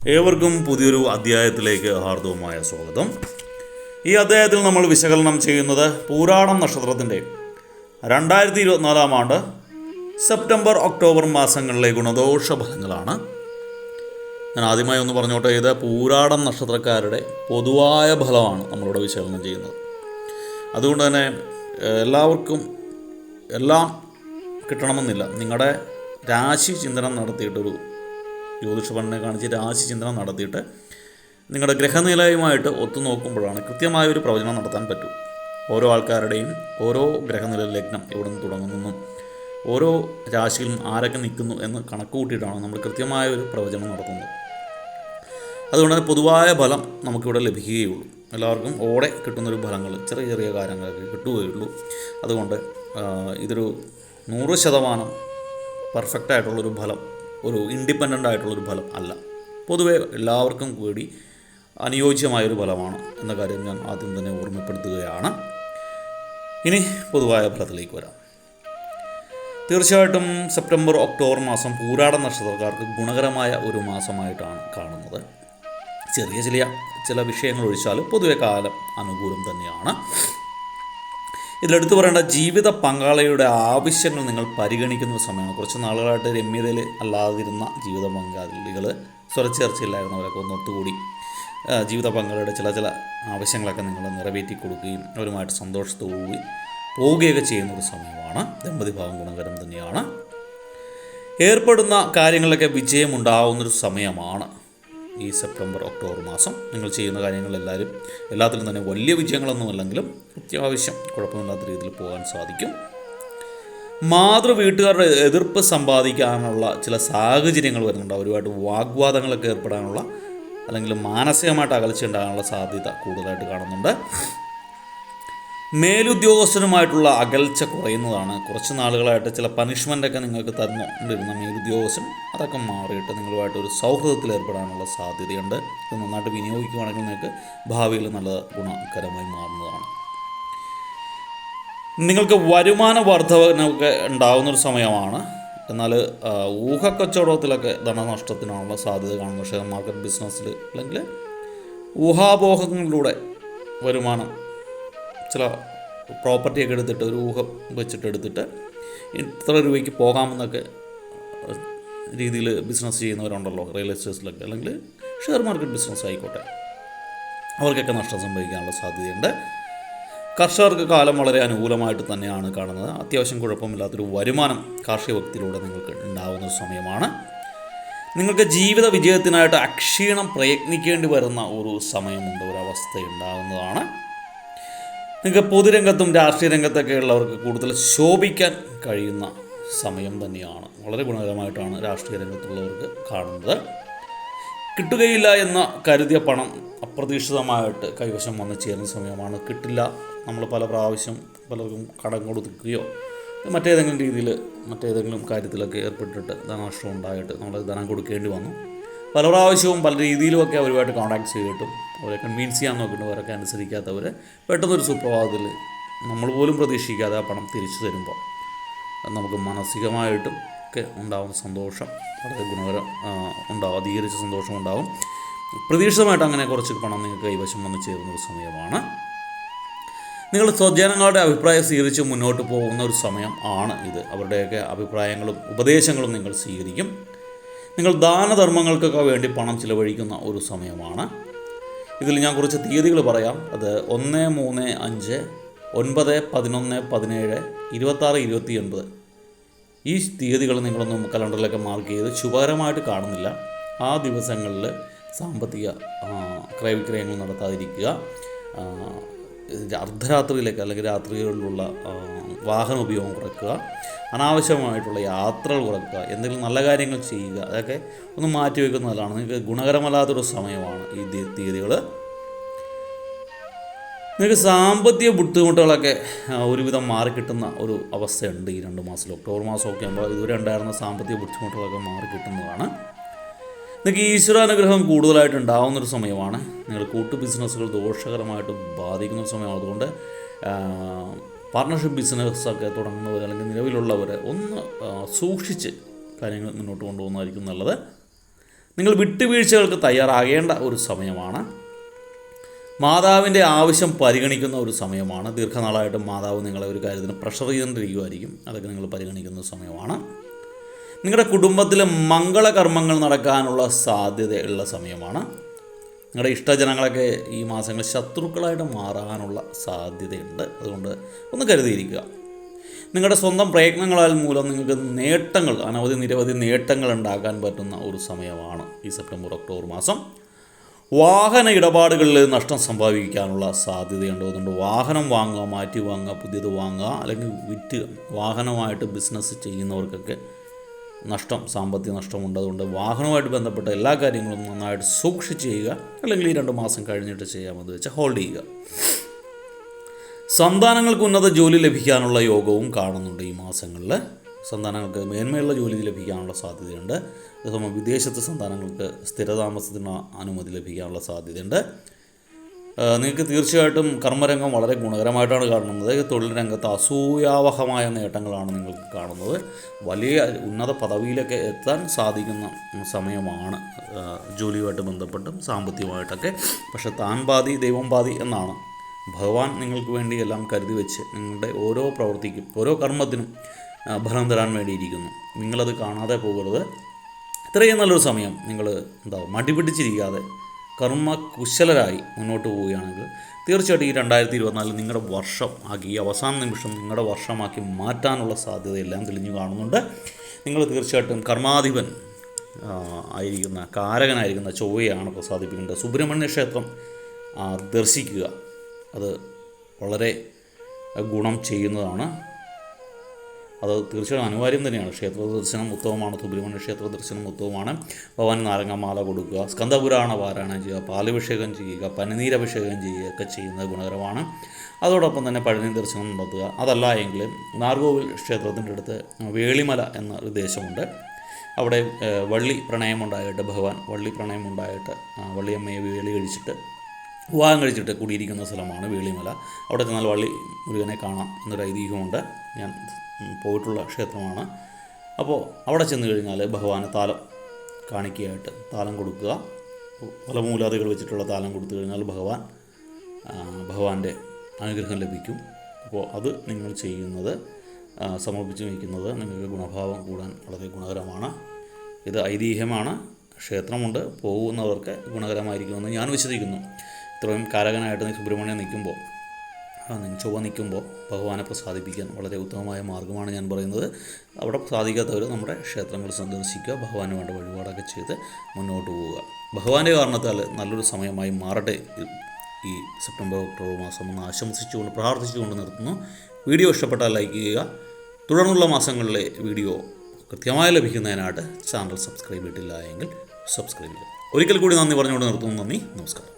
ഏവർക്കും പുതിയൊരു അധ്യായത്തിലേക്ക് ഹാർദവമായ സ്വാഗതം. ഈ അധ്യായത്തിൽ നമ്മൾ വിശകലനം ചെയ്യുന്നത് പൂരാടം നക്ഷത്രത്തിൻ്റെ 2024 ആണ്ട് സെപ്റ്റംബർ ഒക്ടോബർ മാസങ്ങളിലെ ഗുണദോഷ ഫലങ്ങളാണ്. ഞാൻ ആദ്യമായി ഒന്ന് പറഞ്ഞോട്ടെ, ഇത് പൂരാടം നക്ഷത്രക്കാരുടെ പൊതുവായ ഫലമാണ് നമ്മളിവിടെ വിശകലനം ചെയ്യുന്നത്. അതുകൊണ്ട് തന്നെ എല്ലാവർക്കും എല്ലാം കിട്ടണമെന്നില്ല. നിങ്ങളുടെ രാശി ചിന്തനം നടത്തിയിട്ടൊരു ജ്യോതിഷപരനെ കാണിച്ച് രാശി ചിന്തനം നടത്തിയിട്ട് നിങ്ങളുടെ ഗ്രഹനിലയുമായിട്ട് ഒത്തുനോക്കുമ്പോഴാണ് കൃത്യമായൊരു പ്രവചനം നടത്താൻ പറ്റും. ഓരോ ആൾക്കാരുടെയും ഓരോ ഗ്രഹനില ലഗ്നം എവിടെ നിന്ന് തുടങ്ങുന്നു, ഓരോ രാശിയിലും ആരൊക്കെ നിൽക്കുന്നു എന്ന് കണക്ക് കൂട്ടിയിട്ടാണ് നമ്മൾ കൃത്യമായൊരു പ്രവചനം നടത്തുന്നത്. അതുകൊണ്ട് തന്നെ പൊതുവായ ഫലം നമുക്കിവിടെ ലഭിക്കുകയുള്ളൂ. എല്ലാവർക്കും ഓടെ കിട്ടുന്നൊരു ഫലങ്ങൾ ചെറിയ ചെറിയ കാര്യങ്ങളൊക്കെ കിട്ടുകയുള്ളൂ. അതുകൊണ്ട് ഇതൊരു 100% പെർഫെക്റ്റായിട്ടുള്ളൊരു ഫലം, ഒരു ഇൻഡിപെൻഡൻ്റ് ആയിട്ടുള്ളൊരു ഫലം അല്ല. പൊതുവേ എല്ലാവർക്കും കൂടി അനുയോജ്യമായൊരു ഫലമാണ് എന്ന കാര്യം ഞാൻ ആദ്യം തന്നെ ഓർമ്മപ്പെടുത്തുകയാണ്. ഇനി പൊതുവായ ഫലത്തിലേക്ക് വരാം. തീർച്ചയായിട്ടും സെപ്റ്റംബർ ഒക്ടോബർ മാസം പൂരാട നക്ഷത്രക്കാർക്ക് ഗുണകരമായ ഒരു മാസമായിട്ടാണ് കാണുന്നത്. ചെറിയ ചില വിഷയങ്ങൾ ഒഴിച്ചാലും പൊതുവെ കാലം അനുകൂലം തന്നെയാണ്. ഇതിലെടുത്തു പറയേണ്ട ജീവിത പങ്കാളിയുടെ ആവശ്യങ്ങൾ നിങ്ങൾ പരിഗണിക്കുന്ന സമയമാണ്. കുറച്ച് നാളുകളായിട്ട് രമ്യതയിൽ അല്ലാതിരുന്ന ജീവിത പങ്കാളികൾ, സ്വരച്ചേർച്ചയില്ലായിരുന്നവരൊക്കെ ഒന്ന് ഒത്തുകൂടി ജീവിത പങ്കാളിയുടെ ചില ആവശ്യങ്ങളൊക്കെ നിങ്ങൾ നിറവേറ്റി കൊടുക്കുകയും അവരുമായിട്ട് സന്തോഷത്തോടുകൂടി പോവുകയൊക്കെ ചെയ്യുന്നൊരു സമയമാണ്. ദമ്പതി ഭാവം ഗുണകരം തന്നെയാണ്. ഏർപ്പെടുന്ന കാര്യങ്ങളിലൊക്കെ വിജയമുണ്ടാവുന്നൊരു സമയമാണ് ഈ സെപ്റ്റംബർ ഒക്ടോബർ മാസം. നിങ്ങൾ ചെയ്യുന്ന എല്ലാത്തിലും തന്നെ വലിയ വിജയങ്ങളൊന്നുമല്ലെങ്കിലും അത്യാവശ്യം കുഴപ്പമില്ലാത്ത രീതിയിൽ പോകാൻ സാധിക്കും. വീട്ടുകാരുടെ എതിർപ്പ് സമ്പാദിക്കാനുള്ള ചില സാഹചര്യങ്ങൾ വരുന്നുണ്ട്. അവരുമായിട്ട് വാഗ്വാദങ്ങളൊക്കെ ഏർപ്പെടാനുള്ള അല്ലെങ്കിൽ മാനസികമായിട്ട് അകൽച്ച ഉണ്ടാകാനുള്ള സാധ്യത കൂടുതലായിട്ട് കാണുന്നുണ്ട്. മേലുദ്യോഗസ്ഥനുമായിട്ടുള്ള അകൽച്ച കുറയുന്നതാണ്. കുറച്ച് നാളുകളായിട്ട് ചില പണിഷ്മെൻ്റൊക്കെ നിങ്ങൾക്ക് തന്നുകൊണ്ടിരുന്ന മേലുദ്യോഗസ്ഥൻ അതൊക്കെ മാറിയിട്ട് നിങ്ങളുമായിട്ട് ഒരു സൗഹൃദത്തിൽ ഏർപ്പെടാനുള്ള സാധ്യതയുണ്ട്. ഇത് നന്നായിട്ട് വിനിയോഗിക്കുകയാണെങ്കിൽ നിങ്ങൾക്ക് ഭാവിയിൽ നല്ല ഗുണകരമായി മാറുന്നതാണ്. നിങ്ങൾക്ക് വരുമാന വർധനവൊക്കെ ഉണ്ടാകുന്നൊരു സമയമാണ്. എന്നാൽ ഊഹക്കച്ചവടത്തിലൊക്കെ ധനനഷ്ടത്തിനാണുള്ള സാധ്യത കാണുന്നു. ഷെയർ മാർക്കറ്റ് ബിസിനസ്സിൽ അല്ലെങ്കിൽ ഊഹാപോഹങ്ങളിലൂടെ വരുമാനം, ചില പ്രോപ്പർട്ടിയൊക്കെ എടുത്തിട്ട് ഒരു ഊഹം വെച്ചിട്ടെടുത്തിട്ട് ഇത്ര രൂപയ്ക്ക് പോകാമെന്നൊക്കെ രീതിയിൽ ബിസിനസ് ചെയ്യുന്നവരുണ്ടല്ലോ, റിയൽ എസ്റ്റേറ്റ്സിലൊക്കെ അല്ലെങ്കിൽ ഷെയർ മാർക്കറ്റ് ബിസിനസ് ആയിക്കോട്ടെ, അവർക്കൊക്കെ നഷ്ടം സംഭവിക്കാനുള്ള സാധ്യതയുണ്ട്. കർഷകർക്ക് കാലം വളരെ അനുകൂലമായിട്ട് തന്നെയാണ് കാണുന്നത്. അത്യാവശ്യം കുഴപ്പമില്ലാത്തൊരു വരുമാനം കാർഷിക വൃത്തിയിലൂടെ നിങ്ങൾക്ക് ഉണ്ടാകുന്നൊരു സമയമാണ്. നിങ്ങൾക്ക് ജീവിത വിജയത്തിനായിട്ട് അക്ഷീണം പ്രയത്നിക്കേണ്ടി വരുന്ന ഒരു സമയമുണ്ട്, ഒരവസ്ഥ ഉണ്ടാകുന്നതാണ്. നിങ്ങൾക്ക് പൊതുരംഗത്തും രാഷ്ട്രീയ രംഗത്തൊക്കെ ഉള്ളവർക്ക് കൂടുതൽ ശോഭിക്കാൻ കഴിയുന്ന സമയം തന്നെയാണ്. വളരെ ഗുണകരമായിട്ടാണ് രാഷ്ട്രീയ രംഗത്തുള്ളവർക്ക് കാണുന്നത്. കിട്ടുകയില്ല എന്ന് കരുതിയ പണം അപ്രതീക്ഷിതമായിട്ട് കൈവശം വന്ന് ചേരുന്ന സമയമാണ്. കിട്ടില്ല, നമ്മൾ പല പ്രാവശ്യം പലർക്കും കടം കൊടുക്കുകയോ മറ്റേതെങ്കിലും കാര്യത്തിലൊക്കെ ഏർപ്പെട്ടിട്ട് ധനനഷ്ടം ഉണ്ടായിട്ട് നമ്മൾ ധനം കൊടുക്കേണ്ടി വന്നു. പല പ്രാവശ്യവും പല രീതിയിലുമൊക്കെ അവരുമായിട്ട് കോൺടാക്ട് ചെയ്തിട്ടും അവരെ കൺവീൻസ് ചെയ്യാൻ നോക്കിയിട്ട് അവരൊക്കെ അനുസരിക്കാത്തവർ പെട്ടെന്നൊരു സുപ്രഭാതത്തിൽ നമ്മൾ പോലും പ്രതീക്ഷിക്കാതെ ആ പണം തിരിച്ചു തരുമ്പോൾ നമുക്ക് മാനസികമായിട്ടും ഒക്കെ ഉണ്ടാകുന്ന സന്തോഷം വളരെ ഗുണകരം ഉണ്ടാവും. അധികരിച്ച സന്തോഷം ഉണ്ടാകും. പ്രതീക്ഷിതമായിട്ട് അങ്ങനെ കുറച്ച് പണം നിങ്ങൾക്ക് കൈവശം വന്ന് ചേരുന്നൊരു സമയമാണ്. നിങ്ങൾ സ്വജനങ്ങളുടെ അഭിപ്രായം സ്വീകരിച്ച് മുന്നോട്ട് പോകുന്ന ഒരു സമയം ആണ് ഇത്. അവരുടെയൊക്കെ അഭിപ്രായങ്ങളും ഉപദേശങ്ങളും നിങ്ങൾ സ്വീകരിക്കും. നിങ്ങൾ ദാനധർമ്മങ്ങൾക്കൊക്കെ വേണ്ടി പണം ചിലവഴിക്കുന്ന ഒരു സമയമാണ്. ഇതിൽ ഞാൻ കുറച്ച് തീയതികൾ പറയാം. അത് 1, 3, 5, 9, 11, 17, 26, 29 ഈ തീയതികൾ നിങ്ങളൊന്നും കലണ്ടറിലൊക്കെ മാർക്ക് ചെയ്ത് ശുഭകരമായിട്ട് കാണുന്നില്ല. ആ ദിവസങ്ങളിൽ സാമ്പത്തിക ക്രയവിക്രയങ്ങൾ നടത്താതിരിക്കുക. അർദ്ധരാത്രിയിലേക്ക് അല്ലെങ്കിൽ രാത്രികളിലുള്ള വാഹന ഉപയോഗം കുറയ്ക്കുക. അനാവശ്യമായിട്ടുള്ള യാത്രകൾ കുറയ്ക്കുക. എന്തെങ്കിലും നല്ല കാര്യങ്ങൾ ചെയ്യുക. അതൊക്കെ ഒന്ന് മാറ്റിവെക്കുന്നതാണ്. നിങ്ങൾക്ക് ഗുണകരമല്ലാത്തൊരു സമയമാണ് ഈ തീയതികൾ. നിങ്ങൾക്ക് സാമ്പത്തിക ബുദ്ധിമുട്ടുകളൊക്കെ ഒരുവിധം മാറിക്കിട്ടുന്ന ഒരു അവസ്ഥയുണ്ട് ഈ 2 മാസത്തിൽ. ഒക്ടോബർ മാസമൊക്കെ ആകുമ്പോൾ ഇതുവരെ ഉണ്ടായിരുന്ന സാമ്പത്തിക ബുദ്ധിമുട്ടുകളൊക്കെ മാറിക്കിട്ടുന്നതാണ്. നിങ്ങൾക്ക് ഈശ്വരാനുഗ്രഹം കൂടുതലായിട്ട് ഉണ്ടാകുന്നൊരു സമയമാണ്. നിങ്ങൾ കൂട്ടു ബിസിനസ്സുകൾ ദോഷകരമായിട്ട് ബാധിക്കുന്ന സമയമാണ്. അതുകൊണ്ട് പാർട്ണർഷിപ്പ് ബിസിനസ്സൊക്കെ തുടങ്ങുന്നവർ അല്ലെങ്കിൽ നിലവിലുള്ളവർ ഒന്ന് സൂക്ഷിച്ച് കാര്യങ്ങൾ മുന്നോട്ട് കൊണ്ടുപോകുന്നതായിരിക്കും നല്ലത്. നിങ്ങൾ വിട്ടുവീഴ്ചകൾക്ക് തയ്യാറാകേണ്ട ഒരു സമയമാണ്. മാതാവിൻ്റെ ആവശ്യം പരിഗണിക്കുന്ന ഒരു സമയമാണ്. ദീർഘനാളായിട്ട് മാതാവ് നിങ്ങളെ ഒരു കാര്യത്തിന് പ്രഷർ ചെയ്തുകൊണ്ടിരിക്കുമായിരിക്കും. അതൊക്കെ നിങ്ങൾ പരിഗണിക്കുന്ന സമയമാണ്. നിങ്ങളുടെ കുടുംബത്തിൽ മംഗളകർമ്മങ്ങൾ നടക്കാനുള്ള സാധ്യതയുള്ള സമയമാണ്. നിങ്ങളുടെ ഇഷ്ടജനങ്ങളൊക്കെ ഈ മാസങ്ങളിൽ ശത്രുക്കളായിട്ട് മാറാനുള്ള സാധ്യതയുണ്ട്. അതുകൊണ്ട് ഒന്ന് കരുതിയിരിക്കുക. നിങ്ങളുടെ സ്വന്തം പ്രയത്നങ്ങളാൽ മൂലം നിങ്ങൾക്ക് നേട്ടങ്ങൾ, നിരവധി നേട്ടങ്ങൾ ഉണ്ടാക്കാൻ പറ്റുന്ന ഒരു സമയമാണ് ഈ സെപ്റ്റംബർ ഒക്ടോബർ മാസം. വാഹന ഇടപാടുകളിൽ നഷ്ടം സംഭവിക്കാനുള്ള സാധ്യതയുണ്ട്. അതുകൊണ്ട് വാഹനം വാങ്ങുക, മാറ്റി വാങ്ങുക, പുതിയത് വാങ്ങുക, അല്ലെങ്കിൽ വിറ്റ് വാഹനമായിട്ട് ബിസിനസ് ചെയ്യുന്നവർക്കൊക്കെ സാമ്പത്തിക നഷ്ടമുണ്ട്. അതുകൊണ്ട് വാഹനവുമായിട്ട് ബന്ധപ്പെട്ട എല്ലാ കാര്യങ്ങളും നന്നായിട്ട് സൂക്ഷിച്ച് ചെയ്യുക. അല്ലെങ്കിൽ ഈ 2 മാസം കഴിഞ്ഞിട്ട് ചെയ്യാമെന്ന് വെച്ചാൽ ഹോൾഡ് ചെയ്യുക. സന്താനങ്ങൾക്ക് ഉന്നത ജോലി ലഭിക്കാനുള്ള യോഗവും കാണുന്നുണ്ട് ഈ മാസങ്ങളിൽ. സന്താനങ്ങൾക്ക് മേന്മയുള്ള ജോലി ലഭിക്കാനുള്ള സാധ്യതയുണ്ട്. അതേസമയം വിദേശത്ത് സന്താനങ്ങൾക്ക് സ്ഥിരതാമസത്തിന് അനുമതി ലഭിക്കാനുള്ള സാധ്യതയുണ്ട്. നിങ്ങൾക്ക് തീർച്ചയായിട്ടും കർമ്മരംഗം വളരെ ഗുണകരമായിട്ടാണ് കാണുന്നത്. തൊഴിൽ രംഗത്ത് അസൂയാവഹമായ നേട്ടങ്ങളാണ് നിങ്ങൾക്ക് കാണുന്നത്. വലിയ ഉന്നത പദവിയിലൊക്കെ എത്താൻ സാധിക്കുന്ന സമയമാണ് ജോലിയുമായിട്ട് ബന്ധപ്പെട്ടും സാമ്പത്തികമായിട്ടൊക്കെ. പക്ഷേ താൻ പാതി ദൈവം പാതി എന്നാണ്. ഭഗവാൻ നിങ്ങൾക്ക് വേണ്ടി എല്ലാം കരുതി വെച്ച് നിങ്ങളുടെ ഓരോ പ്രവൃത്തിക്കും ഓരോ കർമ്മത്തിനും ഫലം തരാൻ വേണ്ടിയിരിക്കുന്നു. നിങ്ങളത് കാണാതെ പോകരുത്. ഇത്രയും നല്ലൊരു സമയം നിങ്ങൾ മടിപിടിച്ചിരിക്കാതെ കർമ്മകുശലരായി മുന്നോട്ട് പോവുകയാണെങ്കിൽ തീർച്ചയായിട്ടും ഈ 2024 നിങ്ങളുടെ വർഷമാക്കി, ഈ അവസാന നിമിഷം നിങ്ങളുടെ വർഷമാക്കി മാറ്റാനുള്ള സാധ്യതയെല്ലാം തെളിഞ്ഞു കാണുന്നുണ്ട്. നിങ്ങൾ തീർച്ചയായിട്ടും കർമാധിപൻ ആയിരിക്കുന്ന കാരകനായിരിക്കുന്ന ചൊവ്വയാണ് പ്രസാദിപ്പിക്കേണ്ടത്. സുബ്രഹ്മണ്യ ക്ഷേത്രം ദർശിക്കുക. അത് വളരെ ഗുണം ചെയ്യുന്നതാണ്. അത് തീർച്ചയായും അനിവാര്യം തന്നെയാണ്. ക്ഷേത്ര ദർശനം ഉത്തമമാണ്. സുബ്രഹ്മണ്യ ക്ഷേത്ര ദർശനം ഉത്തമമാണ്. ഭഗവാൻ നാരങ്ങമാല കൊടുക്കുക, സ്കന്ദപുരാണ പാരായണം ചെയ്യുക, പാലഭിഷേകം ചെയ്യുക, പനിനീരഭിഷേകം ചെയ്യുകയൊക്കെ ചെയ്യുന്നത് ഗുണകരമാണ്. അതോടൊപ്പം തന്നെ പഴനി ദർശനം നടത്തുക. അതല്ല എങ്കിൽ നാർഗോവിൽ ക്ഷേത്രത്തിൻ്റെ അടുത്ത് വേളിമല എന്ന ഒരു ദേശമുണ്ട്. അവിടെ വള്ളി പ്രണയമുണ്ടായിട്ട് വള്ളിയമ്മയെ വേളി കഴിച്ചിട്ട് വിവാഹം കഴിച്ചിട്ട് കൂടിയിരിക്കുന്ന സ്ഥലമാണ് വേളിമല. അവിടെ ചെന്നാൽ വള്ളി മുരുകനെ കാണാം എന്നൊരു ഐതിഹ്യമുണ്ട്. ഞാൻ പോയിട്ടുള്ള ക്ഷേത്രമാണ്. അപ്പോൾ അവിടെ ചെന്ന് കഴിഞ്ഞാൽ ഭഗവാന് താലം കാണിക്കയായിട്ട് താലം കൊടുക്കുക. പല മൂലാദികൾ വെച്ചിട്ടുള്ള താലം കൊടുത്തു കഴിഞ്ഞാൽ ഭഗവാന്റെ അനുഗ്രഹം ലഭിക്കും. അപ്പോൾ അത് നിങ്ങൾ ചെയ്യുന്നത്, സമർപ്പിച്ച് വയ്ക്കുന്നത് നിങ്ങൾക്ക് ഗുണഭാവം കൂടാൻ വളരെ ഗുണകരമാണ്. ഇത് ഐതിഹ്യമാണ്. ക്ഷേത്രമുണ്ട്, പോകുന്നവർക്ക് ഗുണകരമായിരിക്കുമെന്ന് ഞാൻ വിശ്വസിക്കുന്നു. ഇത്രയും കാരകനായിട്ട് സുബ്രഹ്മണ്യം നിൽക്കുമ്പോൾ, ചൊവ്വ നിൽക്കുമ്പോൾ ഭഗവാനെ പ്രസാദിപ്പിക്കാൻ വളരെ ഉത്തമമായ മാർഗ്ഗമാണ് ഞാൻ പറയുന്നത്. അവിടെ സാധിക്കാത്തവർ നമ്മുടെ ക്ഷേത്രങ്ങൾ സന്ദർശിക്കുക, ഭഗവാന് വേണ്ട വഴിപാടൊക്കെ ചെയ്ത് മുന്നോട്ട് പോവുക. ഭഗവാന്റെ കാരണത്താൽ നല്ലൊരു സമയമായി മാറട്ടെ ഈ സെപ്റ്റംബർ ഒക്ടോബർ മാസം എന്ന് ആശംസിച്ചുകൊണ്ട് പ്രാർത്ഥിച്ചുകൊണ്ട് നിർത്തുന്നു. വീഡിയോ ഇഷ്ടപ്പെട്ടാൽ ലൈക്ക് ചെയ്യുക. തുടർന്നുള്ള മാസങ്ങളിലെ വീഡിയോ കൃത്യമായി ലഭിക്കുന്നതിനായിട്ട് ചാനൽ സബ്സ്ക്രൈബ് ചെയ്തിട്ടില്ല എങ്കിൽ സബ്സ്ക്രൈബ് ചെയ്യുക. ഒരിക്കൽ കൂടി നന്ദി പറഞ്ഞുകൊണ്ട് നിർത്തുന്നു. നന്ദി, നമസ്കാരം.